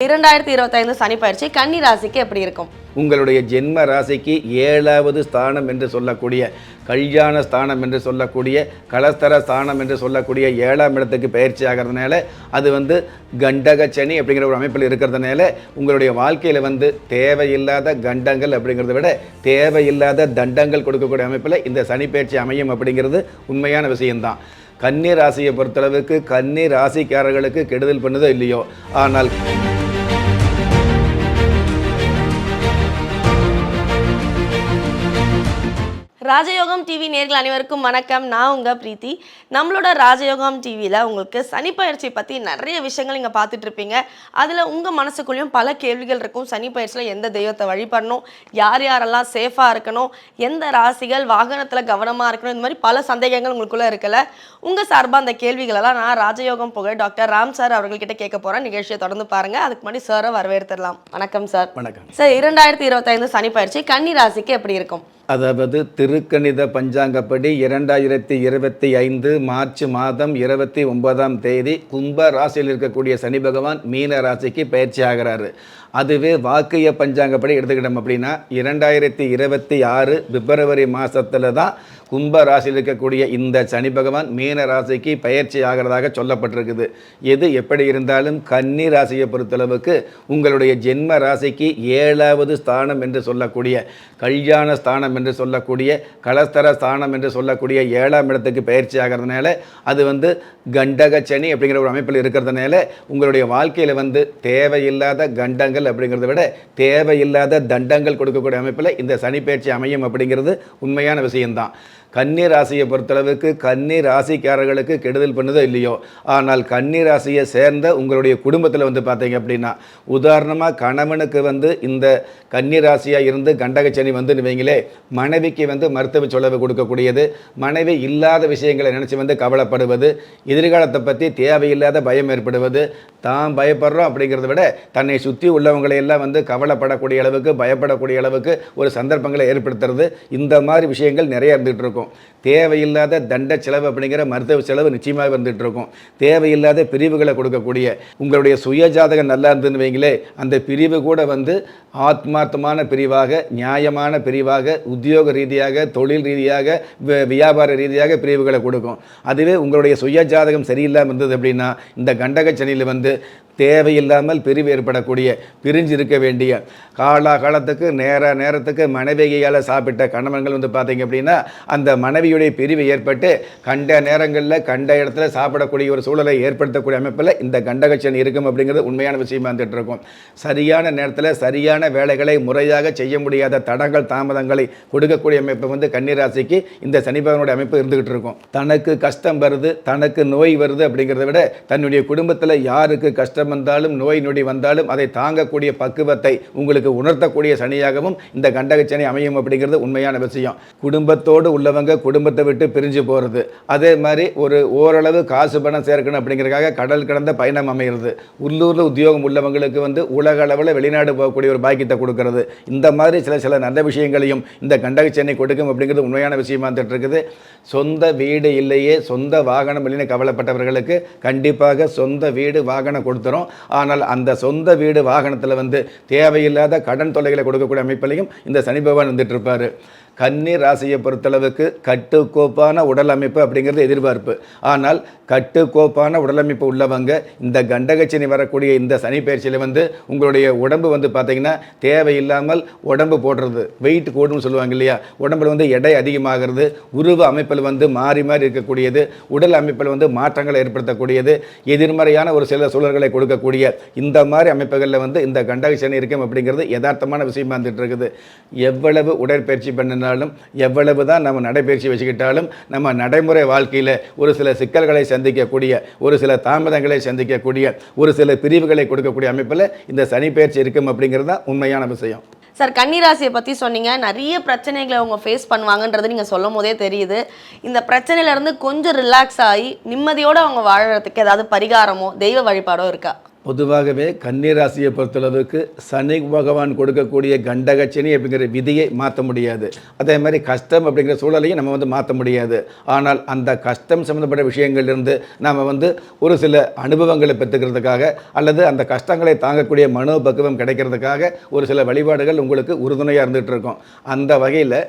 2025 சனி பயிற்சி கன்னி ராசிக்கு எப்படி இருக்கும்? உங்களுடைய ஜென்ம ராசிக்கு 7வது ஸ்தானம் என்று சொல்லக்கூடிய கல்யாண ஸ்தானம் என்று சொல்லக்கூடிய கலஸ்தர ஸ்தானம் என்று சொல்லக்கூடிய 7ஆம் இடத்துக்கு பயிற்சி ஆகிறதுனால அது கண்டக சனி அப்படிங்கிற ஒரு அமைப்பில் இருக்கிறதுனால உங்களுடைய வாழ்க்கையில் தேவையில்லாத கண்டங்கள் அப்படிங்கிறத விட தேவையில்லாத தண்டங்கள் கொடுக்கக்கூடிய அமைப்பில் இந்த சனி பயிற்சி அமையும் அப்படிங்கிறது உண்மையான விஷயம்தான். கன்னி ராசியை பொறுத்தளவுக்கு கன்னி ராசிக்காரர்களுக்கு கெடுதல் பண்ணுதோ இல்லையோ, ஆனால் ராஜயோகம் டிவி நேர்கள் அனைவருக்கும் வணக்கம். நான் உங்கள் பிரீத்தி. நம்மளோட ராஜயோகம் டிவியில் உங்களுக்கு சனி பயிற்சி பற்றி நிறைய விஷயங்கள் நீங்கள் பார்த்துட்டு இருப்பீங்க. அதில் உங்கள் மனசுக்குள்ளேயும் பல கேள்விகள் இருக்கும். சனி பயிற்சியில் எந்த தெய்வத்தை வழிபடணும், யார் யாரெல்லாம் சேஃபாக இருக்கணும், எந்த ராசிகள் வாகனத்தில் கவனமாக இருக்கணும், இந்த மாதிரி பல சந்தேகங்கள் உங்களுக்குள்ளே இருக்கல. உங்கள் சார்பாக அந்த கேள்விகளெல்லாம் நான் ராஜயோகம் புகழ் டாக்டர் ராம் சார் அவர்கள்கிட்ட கேட்க போகிறேன். நிகழ்ச்சியை தொடர்ந்து பாருங்கள். அதுக்கு முன்னாடி சாரை வரவேற்றுடலாம். வணக்கம் சார். வணக்கம் சார். 2025 சனி பயிற்சி கன்னி ராசிக்கு எப்படி இருக்கும்? அதாவது திருக்கணித பஞ்சாங்கப்படி 2025 மார்ச் மாதம் 29ஆம் தேதி கும்ப ராசியில் இருக்கக்கூடிய சனி பகவான் மீன ராசிக்கு பயிற்சி ஆகிறாரு. அதுவே வாக்கிய பஞ்சாங்கப்படி எடுத்துக்கிட்டோம் அப்படின்னா 2026 பிப்ரவரி மாதத்தில் தான் கும்ப ராசியில் இருக்கக்கூடிய இந்த சனி பகவான் மீன ராசிக்கு பயிற்சி ஆகிறதாக சொல்லப்பட்டிருக்குது. எது எப்படி இருந்தாலும் கன்னி ராசியை பொறுத்தளவுக்கு உங்களுடைய ஜென்ம ராசிக்கு 7வது ஸ்தானம் என்று சொல்லக்கூடிய கல்யாண ஸ்தானம் என்று சொல்லக்கூடிய கலஸ்தர ஸ்தானம் என்று சொல்லக்கூடிய 7ஆம் இடத்துக்கு பயிற்சி ஆகிறதுனால அது கண்டக சனி அப்படிங்கிற ஒரு அமைப்பில் இருக்கிறதுனால உங்களுடைய வாழ்க்கையில் தேவையில்லாத கண்டங்கள் அப்படிங்கிறத விட தேவையில்லாத தண்டங்கள் கொடுக்கக்கூடிய அமைப்பில் இந்த சனி பயிற்சி அமையும் அப்படிங்கிறது உண்மையான விஷயம்தான். கன்னி ராசியை பொறுத்தளவுக்கு கன்னி ராசிக்காரர்களுக்கு கெடுதல் பண்ணுதோ இல்லையோ, ஆனால் கன்னி ராசியை சேர்ந்த உங்களுடைய குடும்பத்தில் பார்த்தீங்க அப்படின்னா உதாரணமாக கணவனுக்கு இந்த கன்னி ராசியாக இருந்து கண்டகச்சனி வைங்களே, மனைவிக்கு மருத்துவ செலவு கொடுக்கக்கூடியது, மனைவி இல்லாத விஷயங்களை நினச்சி கவலைப்படுவது, எதிர்காலத்தை பற்றி தேவையில்லாத பயம் ஏற்படுவது, தான் பயப்படுறோம் அப்படிங்கிறத விட தன்னை சுற்றி உள்ளவங்களையெல்லாம் கவலைப்படக்கூடிய அளவுக்கு பயப்படக்கூடிய அளவுக்கு ஒரு சந்தர்ப்பங்களை ஏற்படுத்துறது, இந்த மாதிரி விஷயங்கள் நிறைய இருந்துகிட்டு இருக்கும். தேவையில்லாத தண்ட செலவு அப்படிங்கிற மருத்துவ செலவு நிச்சயமாக வந்துட்டு இருக்கும். தேவையில்லாத பிரிவுகளை கொடுக்கக்கூடிய உங்களுடைய சுய ஜாதகம் நல்லா இருந்துன்னு வைங்களே, அந்த பிரிவு கூட ஆத்மார்த்தமான பிரிவாக, நியாயமான பிரிவாக, உத்தியோக ரீதியாக, தொழில் ரீதியாக, வியாபார ரீதியாக பிரிவுகளை கொடுக்கும். அதுவே உங்களுடைய சுய ஜாதகம் சரியில்லாமல் இருந்தது அப்படின்னா இந்த கண்டக சனியில் தேவையில்லாமல் பிரிவு ஏற்படக்கூடிய, பிரிஞ்சு இருக்க வேண்டிய, காலத்துக்கு நேரத்துக்கு மனைவியால் சாப்பிட்ட கணவன்கள் பார்த்தீங்க அப்படின்னா அந்த மனைவியுடைய பிரிவு ஏற்பட்டு கண்ட நேரங்களில் கண்ட இடத்துல சாப்பிடக்கூடிய ஒரு சூழலை ஏற்படுத்தக்கூடிய அமைப்பில் இந்த கண்டகச்சனி இருக்கும் அப்படிங்கிறது உண்மையான விஷயமா வந்துட்டு இருக்கும். சரியான நேரத்தில் சரியான வேலைகளை முறையாக செய்ய முடியாத தடங்கள் தாமதங்களை கொடுக்கக்கூடிய அமைப்பு கன்னிராசிக்கு இந்த சனி பகவானுடைய அமைப்பு இருந்துகிட்டு இருக்கும். தனக்கு கஷ்டம் வருது, தனக்கு நோய் வருது அப்படிங்கிறத விட தன்னுடைய குடும்பத்தில் யாருக்கு கஷ்டம் வந்தாலும் நோய் நொடி வந்தாலும் அதை தாங்கக்கூடிய பக்குவத்தை உங்களுக்கு உணர்த்தக்கூடிய சனியாகவும் இந்த கண்டகச்சனி அமையும் அப்படிங்கிறது உண்மையான விஷயம். குடும்பத்தோடு உள்ளவங்க குடும்பத்தை விட்டு பிரிஞ்சு போகிறது, அதே மாதிரி ஓரளவு காசு பணம் சேர்க்கணும் அப்படிங்கிறதுக்காக கடல் கடந்த பயணம் அமைகிறது, உள்ளூரில் உத்தியோகம் உள்ளவங்களுக்கு உலக அளவில் வெளிநாடு போகக்கூடிய ஒரு பாக்கியத்தை கொடுக்கறது, இந்த மாதிரி சில நல்ல விஷயங்களையும் இந்த கண்டகச்சனி கொடுக்கும் அப்படிங்கிறது உண்மையான விஷயமா இருந்துட்டு இருக்குது. சொந்த வீடு இல்லையே, சொந்த வாகனம் இல்லைன்னு கவலைப்பட்டவர்களுக்கு கண்டிப்பாக சொந்த வீடு வாகனம் கொடுத்துரும். ஆனால் அந்த சொந்த வீடு வாகனத்தில் தேவையில்லாத கடன் தொல்லைகளை கொடுக்கக்கூடிய அமைப்பிலையும் இந்த சனி பகவான் வந்துட்டு இருப்பார். கன்னி ராசியை பொறுத்தளவுக்கு கட்டுக்கோப்பான உடல் அமைப்பு அப்படிங்கிறது எதிர்பார்ப்பு. ஆனால் கட்டுக்கோப்பான உடலமைப்பு உள்ளவங்க இந்த கண்டகச்சனி வரக்கூடிய இந்த சனி பயிற்சியில் உங்களுடைய உடம்பு பார்த்தீங்கன்னா தேவையில்லாமல் உடம்பு போடுறது, வெயிட் கூடுன்னு சொல்லுவாங்க இல்லையா, உடம்புல எடை அதிகமாகிறது, உருவ அமைப்பில் மாறி மாறி இருக்கக்கூடியது, உடல் அமைப்பில் மாற்றங்களை ஏற்படுத்தக்கூடியது, எதிர்மறையான ஒரு சில சூழல்களை கொடுக்கக்கூடிய இந்த மாதிரி அமைப்புகளில் இந்த கண்டகச்சனி இருக்கும் அப்படிங்கிறது யதார்த்தமான விஷயமா வந்துட்டு இருக்குது. எவ்வளவு உடற்பயிற்சி பண்ண எவ்வளவு தான் நம்ம நடைபயிற்சி வச்சுக்கிட்டாலும் நம்ம நடைமுறை வாழ்க்கையில் ஒரு சில சிக்கல்களை சந்திக்கக்கூடிய, ஒரு சில தாமதங்களை சந்திக்கக்கூடிய, ஒரு சில பிரிவுகளை கொடுக்கக்கூடிய அமைப்பில் இந்த சனி பயிற்சி இருக்கும் அப்படிங்கிறது தான் உண்மையான விஷயம். சார், கன்னிராசியை பற்றி சொன்னீங்க, நிறைய பிரச்சனைகளை அவங்க ஃபேஸ் பண்ணுவாங்கன்றது நீங்கள் சொல்லும் போதே தெரியுது. இந்த பிரச்சனையிலேருந்து கொஞ்சம் ரிலாக்ஸ் ஆகி நிம்மதியோடு அவங்க வாழறதுக்கு ஏதாவது பரிகாரமோ தெய்வ வழிபாடோ இருக்கா? பொதுவாகவே கன்னிராசியை பொறுத்தளவுக்கு சனி பகவான் கொடுக்கக்கூடிய கண்டகச்சனி அப்படிங்கிற விதியை மாற்ற முடியாது. அதே மாதிரி கஷ்டம் அப்படிங்கிற சூழலையும் நம்ம வந்து மாற்ற முடியாது. ஆனால் அந்த கஷ்டம் சம்மந்தப்பட்ட விஷயங்கள்லேருந்து நாம் வந்து ஒரு சில அனுபவங்களை பெற்றுக்கிறதுக்காக அல்லது அந்த கஷ்டங்களை தாங்கக்கூடிய மனோபக்குவம் கிடைக்கிறதுக்காக ஒரு சில வழிபாடுகள் உங்களுக்கு உறுதுணையாக இருந்துகிட்டு இருக்கும். அந்த வகையில்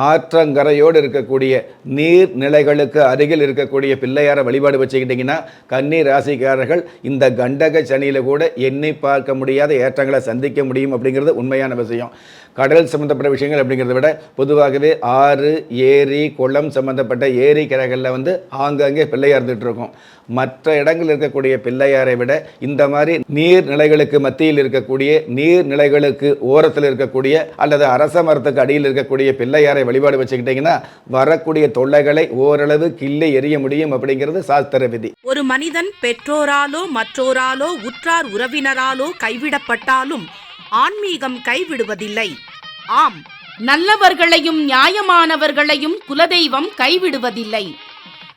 ஆற்றங்கரையோடு இருக்கக்கூடிய நீர்நிலைகளுக்கு அருகில் இருக்கக்கூடிய பிள்ளையாரை வழிபாடு வச்சுக்கிட்டிங்கன்னா கன்னி ராசிக்காரர்கள் இந்த கண்டக சனியில் கூட எண்ணி பார்க்க முடியாத ஏற்றங்களை சந்திக்க முடியும் அப்படிங்கிறது உண்மையான விஷயம். கடல் சம்மந்தப்பட்ட விஷயங்கள் அப்படிங்கிறத விட பொதுவாகவே ஆறு, ஏரி, குளம் சம்மந்தப்பட்ட ஏரி கரைகளில் வந்து ஆங்காங்கே பிள்ளையார் இருந்துகிட்டு இருக்கும். மற்ற இடங்களில் இருக்கக்கூடிய பிள்ளையாரை விட இந்த மாதிரி நீர்நிலைகளுக்கு மத்தியில் இருக்கக்கூடிய நீர்நிலைகளுக்கு ஓரத்தில் இருக்கக்கூடிய அல்லது அரச மரத்துக்கு அடியில் இருக்கக்கூடிய பிள்ளையாரை வழிபாடு வச்சுக்கிட்டிங்கன்னா வரக்கூடிய தொல்லைகளை ஓரளவு கிள்ளி எறிய முடியும் அப்படிங்கிறது சாஸ்திர விதி. ஒரு மனிதன் பெற்றோராலோ மற்றோராலோ உற்றார் உறவினராலோ கைவிடப்பட்டாலும் ஆன்மீகம் கைவிடுவதில்லை. ஆம், நல்லவர்களையும் நியாயமானவர்களையும் குலதெய்வம் கைவிடுவதில்லை.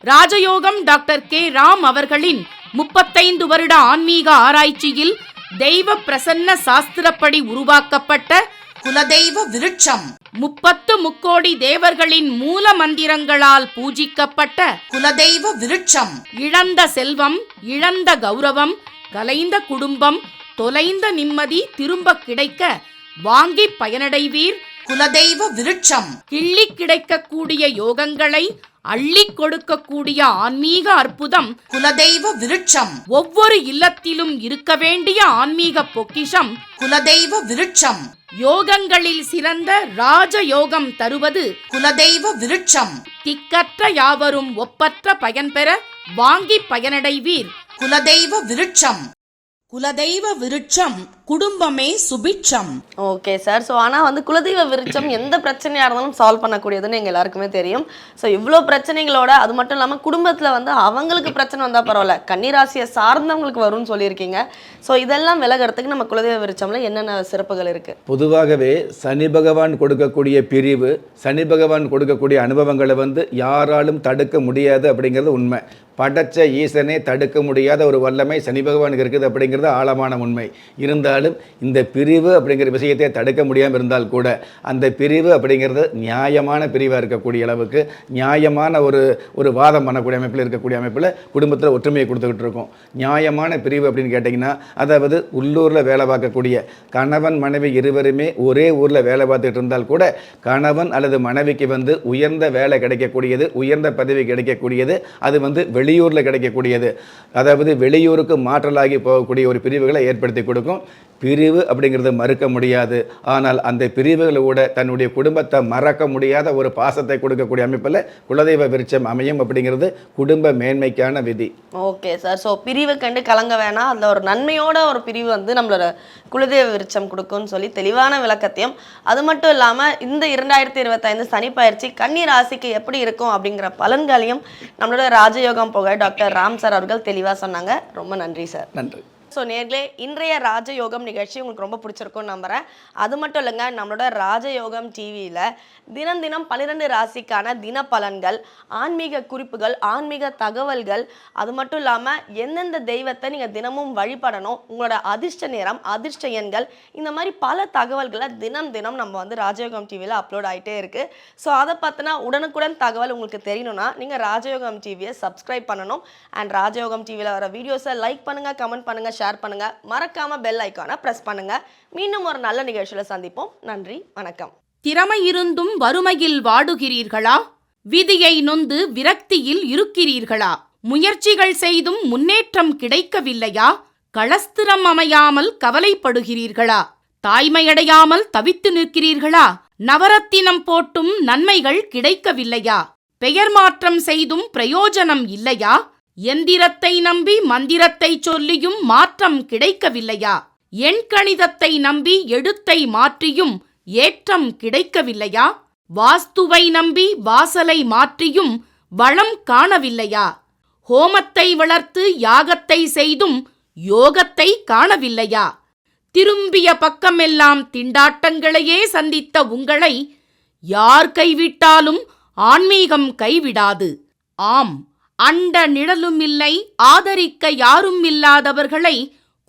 ராஜயோகம் டாக்டர் கே. ராம் அவர்களின் 35 வருட ஆன்மீக ஆராய்ச்சியில் தெய்வ பிரசன்ன சாஸ்திரப்படி உருவாக்கப்பட்ட குலதெய்வ விருட்சம், 30 முக்கோடி தேவர்களின் மூல மந்திரங்களால் பூஜிக்கப்பட்ட குலதெய்வ விருட்சம், இழந்த செல்வம், இழந்த கௌரவம், கலைந்த குடும்பம், தொலைந்த நிம்மதி திரும்ப கிடைக்க வாங்கி பயனடைவீர். குலதெய்வ விருட்சம், கிள்ளி கிடைக்கக்கூடிய யோகங்களை அள்ளி கொடுக்கக்கூடிய ஆன்மீக அற்புதம் குலதெய்வ விருட்சம். ஒவ்வொரு இல்லத்திலும் இருக்க வேண்டிய ஆன்மீக பொக்கிஷம் குலதெய்வ விருட்சம். யோகங்களில் சிறந்த ராஜ யோகம் தருவது குலதெய்வ விருட்சம். திக்கற்ற யாவரும் ஒப்பற்ற பயன் பெற வாங்கி பயனடைவீர். குலதெய்வ விருட்சம். குலதெய்வ விருட்சம், குடும்பமே சுபிட்சம். Okay sir. ஸோ ஆனால் வந்து குலதெய்வ விருட்சம் எந்த பிரச்சனையாக இருந்தாலும் சால்வ் பண்ணக்கூடியதுன்னு எங்கள் எல்லாருக்குமே தெரியும். ஸோ இவ்வளோ பிரச்சனைகளோட அது மட்டும் இல்லாமல் குடும்பத்தில் வந்து அவங்களுக்கு பிரச்சனை வந்தால் பரவாயில்ல, கன்னிராசியை சார்ந்தவங்களுக்கு வரும்னு சொல்லியிருக்கீங்க. ஸோ இதெல்லாம் விலகிறதுக்கு நம்ம குலதெய்வ விருட்சம்ல என்னென்ன சிறப்புகள் இருக்குது? பொதுவாகவே சனி பகவான் கொடுக்கக்கூடிய பிரிவு, சனி பகவான் கொடுக்கக்கூடிய அனுபவங்களை வந்து யாராலும் தடுக்க முடியாது அப்படிங்கிறது உண்மை. படைச்ச ஈசனே தடுக்க முடியாத ஒரு வல்லமை சனி பகவானுக்கு இருக்குது அப்படிங்கிறது ஆழமான உண்மை. இருந்தாலும் இந்த பிரிவு அப்படிங்கிற விஷயத்தை தடுக்க முடியாமல் இருந்தால் கூட அந்த பிரிவு அப்படிங்கிறது நியாயமான பிரிவாக இருக்கக்கூடிய அளவுக்கு நியாயமான ஒரு வாதம் பண்ணக்கூடிய அமைப்பில் இருக்கக்கூடிய அமைப்பில் குடும்பத்தில் ஒற்றுமையை கொடுத்துக்கிட்டு இருக்கோம். நியாயமான பிரிவு அப்படின்னு கேட்டிங்கன்னா, அதாவது உள்ளூரில் வேலை பார்க்கக்கூடிய கணவன் மனைவி இருவருமே ஒரே ஊரில் வேலை பார்த்துட்டு இருந்தால் கூட கணவன் அல்லது மனைவிக்கு வந்து உயர்ந்த வேலை கிடைக்கக்கூடியது, உயர்ந்த பதவி கிடைக்கக்கூடியது, அது வந்து வெளியூரில் கிடைக்கக்கூடியது, அதாவது வெளியூருக்கு மாற்றலாகி போகக்கூடிய ஒரு பிரிவுகளை ஏற்படுத்தி கொடுக்கும். பிரிவு அப்படிங்கிறது மறுக்க முடியாது. ஆனால் அந்த பிரிவுகளோட தன்னுடைய குடும்பத்தை மறக்க முடியாத ஒரு பாசத்தை கொடுக்கக்கூடிய அமைப்பில் குலதெய்வ விருட்சம் அமையும் அப்படிங்கிறது குடும்ப மேன்மைக்கான விதி. Okay sir. ஸோ பிரிவு கண்டு கலங்க வேணாம், அதில் ஒரு நன்மையோட ஒரு பிரிவு வந்து நம்மளோட குலதெய்வ விருட்சம் கொடுக்கும்னு சொல்லி தெளிவான விளக்கத்தையும், அது மட்டும் இல்லாமல் இந்த 2025 சனி பயிற்சி கன்னி ராசிக்கு எப்படி இருக்கும் அப்படிங்கிற பலன்களையும் நம்மளோட ராஜயோகம் புகழ் டாக்டர் ராம் சார் அவர்கள் தெளிவாக சொன்னாங்க. ரொம்ப நன்றி சார். நன்றி. ஸோ நேர்களே, இன்றைய ராஜயோகம் நிகழ்ச்சி உங்களுக்கு ரொம்ப பிடிச்சிருக்கும்னு நம்புகிறேன். அது மட்டும் இல்லைங்க, நம்மளோட ராஜயோகம் டிவியில் தினம் தினம் 12 ராசிக்கான தின பலன்கள், ஆன்மீக குறிப்புகள், ஆன்மீக தகவல்கள், அது மட்டும் இல்லாமல் எந்தெந்த தெய்வத்தை நீங்கள் தினமும் வழிபடணும், உங்களோட அதிர்ஷ்ட நேரம், அதிர்ஷ்ட எண்கள், இந்த மாதிரி பல தகவல்களை தினம் தினம் நம்ம வந்து ராஜயோகம் டிவியில் அப்லோட் ஆகிட்டே இருக்குது. ஸோ அதை பார்த்தினா உடனுக்குடன் தகவல் உங்களுக்கு தெரியணும்னா நீங்கள் ராஜயோகம் டிவியை சப்ஸ்கிரைப் பண்ணணும். அண்ட் ராஜயோகம் டிவியில் வர வீடியோஸை லைக் பண்ணுங்கள், கமெண்ட் பண்ணுங்கள், ஷேர் பண்ணுங்க, மறக்காம பெல் ஐகானை பிரஸ் பண்ணுங்க. மீண்டும் ஒரு நல்ல நிகழ்ச்சியில சந்திப்போம். நன்றி, வணக்கம். திறமை இருந்தும் வறுமையில் வாடுகிறீர்களா? விதியை நொந்து விரக்தியில் இருக்கிறீர்களா? முயற்சிகள் செய்தும் முன்னேற்றம் கிடைக்கவில்லையா? களஸ்திரம் அமையாமல் கவலைப்படுகிறீர்களா? தாய்மையடையாமல் தவித்து நிற்கிறீர்களா? நவரத்தினம் போட்டும் நன்மைகள் கிடைக்கவில்லையா? பெயர் மாற்றம் செய்தும் பிரயோஜனம் இல்லையா? எந்திரத்தை நம்பி மந்திரத்தை சொல்லியும் மாற்றம் கிடைக்கவில்லையா? எண்கணிதத்தை நம்பி எழுத்தை மாற்றியும் ஏற்றம் கிடைக்கவில்லையா? வாஸ்துவை நம்பி வாசலை மாற்றியும் வளம் காணவில்லையா? ஹோமத்தை வளர்த்து யாகத்தை செய்தும் யோகத்தை காணவில்லையா? திரும்பிய பக்கமெல்லாம் திண்டாட்டங்களையே சந்தித்த உங்களை யார் கைவிட்டாலும் ஆன்மீகம் கைவிடாது. ஆம், அண்ட நிழலும் இல்லை, ஆதரிக்க யாரும் இல்லாதவர்களை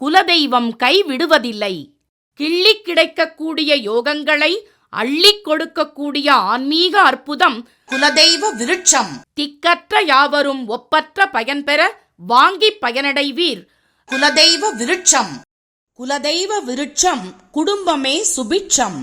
குலதெய்வம் கைவிடுவதில்லை. கிள்ளிக் கிடைக்கக்கூடிய யோகங்களை அள்ளிக் கொடுக்கக்கூடிய ஆன்மீக அற்புதம் குலதெய்வ விருட்சம். திக்கற்ற யாவரும் ஒப்பற்ற பயன்பெற வாங்கி பயனடைவீர். குலதெய்வ விருட்சம். குலதெய்வ விருட்சம் குடும்பமே சுபிட்சம்.